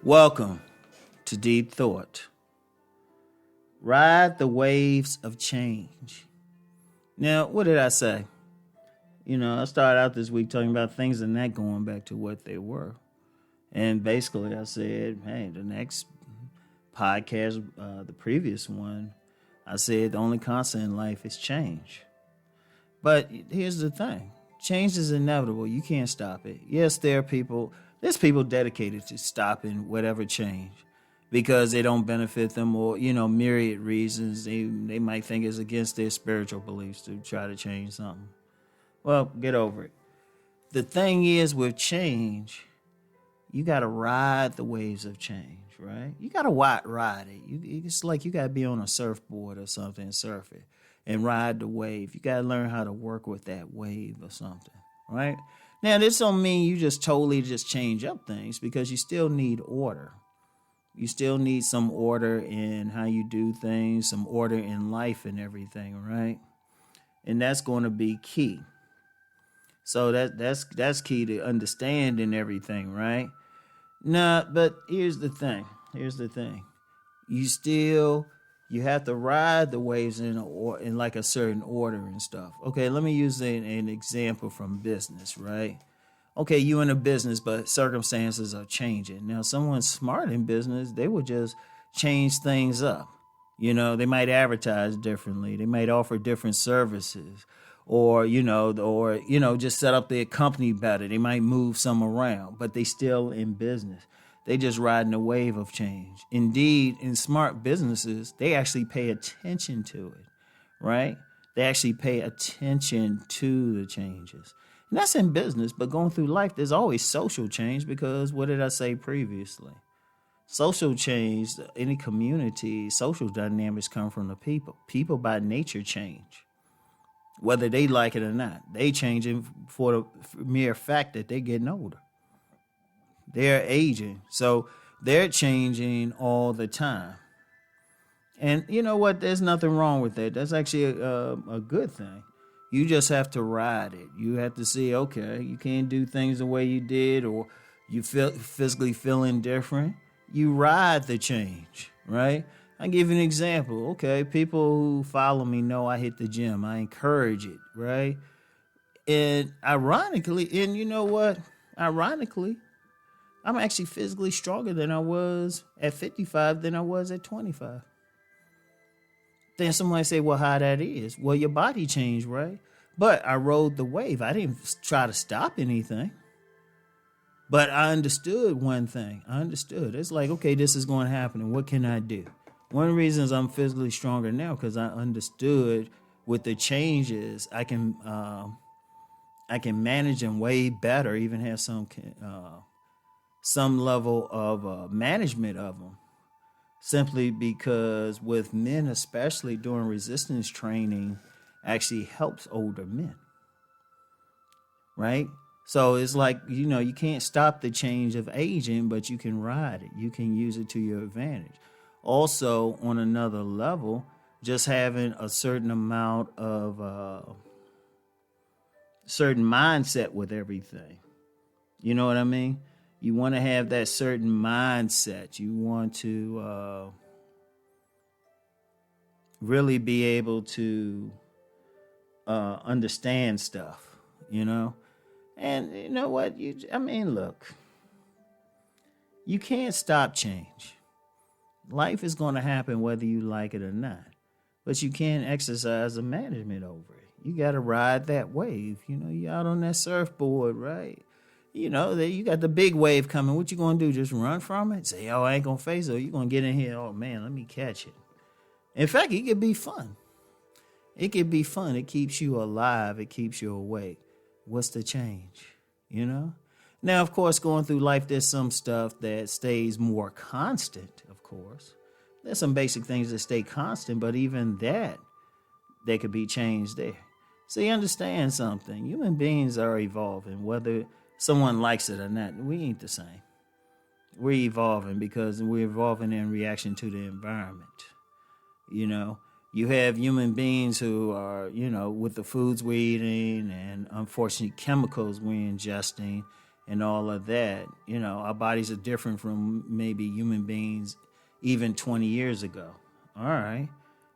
Welcome to Deep Thought. Ride the waves of change. Now, what did I say? I started out this week talking about things and not going back to what they were. And basically, I said, hey, the next podcast, the previous one, I said the only constant in life is change. But here's the thing. Change is inevitable. You can't stop it. Yes, there's people dedicated to stopping whatever change because they don't benefit them or, myriad reasons. They might think it's against their spiritual beliefs to try to change something. Well, get over it. The thing is with change, you got to ride the waves of change, right? You got to ride it. It's like you got to be on a surfboard or something and surf it and ride the wave. You got to learn how to work with that wave or something, right? Now, this don't mean you just totally change up things because you still need order. You still need some order in how you do things, some order in life and everything, right? And that's going to be key. So that's key to understanding everything, right? Nah, but here's the thing. You have to ride the waves in like a certain order and stuff. Okay, let me use an example from business, right? Okay, you in a business, but circumstances are changing. Now, someone smart in business, they would just change things up. They might advertise differently. They might offer different services or just set up their company better. They might move some around, but they still in business. They just riding a wave of change. Indeed, in smart businesses, they actually pay attention to it, right? They actually pay attention to the changes. And that's in business, but going through life, there's always social change because what did I say previously? Social change, any community, social dynamics come from the people. People by nature change, whether they like it or not. They changing for the mere fact that they're getting older. They're aging, so they're changing all the time. And you know what? There's nothing wrong with that. That's actually a good thing. You just have to ride it. You have to see, okay, you can't do things the way you did or you feel physically feeling different. You ride the change, right? I'll give you an example. Okay, people who follow me know I hit the gym. I encourage it, right? And ironically, and you know what? Ironically, I'm actually physically stronger than I was at 55 than I was at 25. Then somebody say, well, how that is? Well, your body changed, right? But I rode the wave. I didn't try to stop anything. But I understood one thing. It's like, okay, this is going to happen. And what can I do? One of the reasons I'm physically stronger now because I understood with the changes, I can manage them way better, even have some level of management of them. Simply because with men, especially during resistance training, actually helps older men, right? So it's like, you can't stop the change of aging, but you can ride it. You can use it to your advantage. Also, on another level, just having a certain amount of certain mindset with everything. You know what I mean? You want to have that certain mindset. You want to really be able to understand stuff, And you know what? Look, you can't stop change. Life is going to happen whether you like it or not. But you can't exercise a management over it. You got to ride that wave. You out on that surfboard, right? You got the big wave coming. What you going to do? Just run from it? Say, I ain't going to face it. Or you going to get in here, oh, man, let me catch it. In fact, it could be fun. It keeps you alive. It keeps you awake. What's the change? Now, of course, going through life, there's some stuff that stays more constant, of course. There's some basic things that stay constant, but even that, there could be change there. So you understand something. Human beings are evolving, whether someone likes it or not. We ain't the same. We're evolving because we're evolving in reaction to the environment. You have human beings who are, with the foods we're eating and unfortunately chemicals we're ingesting and all of that. Our bodies are different from maybe human beings even 20 years ago. All right.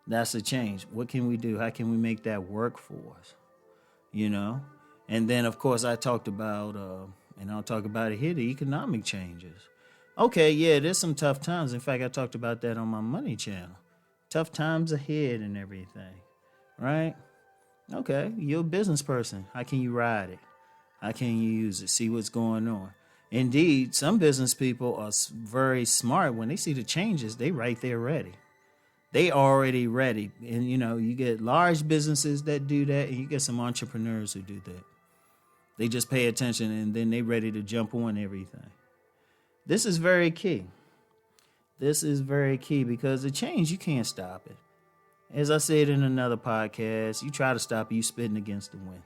That's a change. What can we do? How can we make that work for us? And then, of course, I talked about, and I'll talk about it here, the economic changes. Okay, yeah, there's some tough times. In fact, I talked about that on my money channel. Tough times ahead and everything, right? Okay, you're a business person. How can you ride it? How can you use it? See what's going on. Indeed, some business people are very smart. When they see the changes, they right there ready. They already ready. And, you get large businesses that do that, and you get some entrepreneurs who do that. They just pay attention, and then they ready to jump on everything. This is very key. This is very key because the change, you can't stop it. As I said in another podcast, you try to stop it, you spitting against the wind.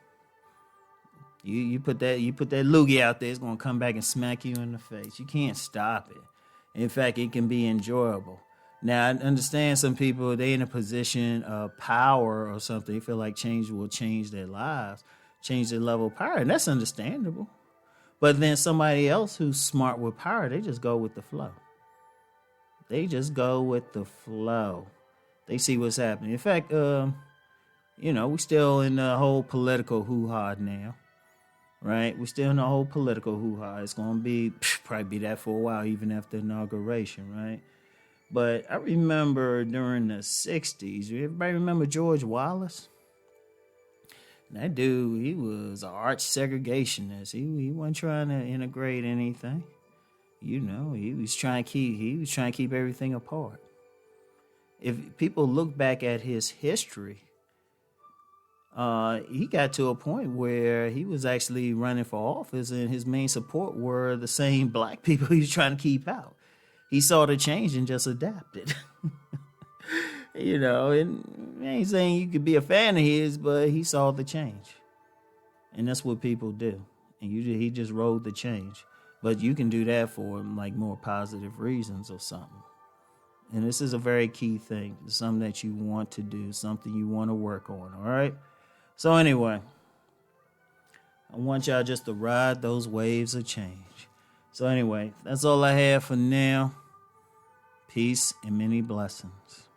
You put that loogie out there, it's gonna come back and smack you in the face. You can't stop it. In fact, it can be enjoyable. Now, I understand some people, they in a position of power or something. They feel like change will change their lives, change their level of power, and that's understandable. But then somebody else who's smart with power, they just go with the flow. They just go with the flow. They see what's happening. In fact, we're still in the whole political hoo-ha now, right? We're still in the whole political hoo-ha. It's going to be, probably be that for a while, even after inauguration, right? But I remember during the 60s, everybody remember George Wallace? That dude, he was an arch segregationist. He wasn't trying to integrate anything. He was trying to keep everything apart. If people look back at his history, he got to a point where he was actually running for office, and his main support were the same black people he was trying to keep out. He saw the change and just adapted. And I ain't saying you could be a fan of his, but he saw the change. And that's what people do. And he just rode the change. But you can do that for like more positive reasons or something. And this is a very key thing. It's something that you want to do, something you want to work on, all right? So anyway, I want y'all just to ride those waves of change. So anyway, that's all I have for now. Peace and many blessings.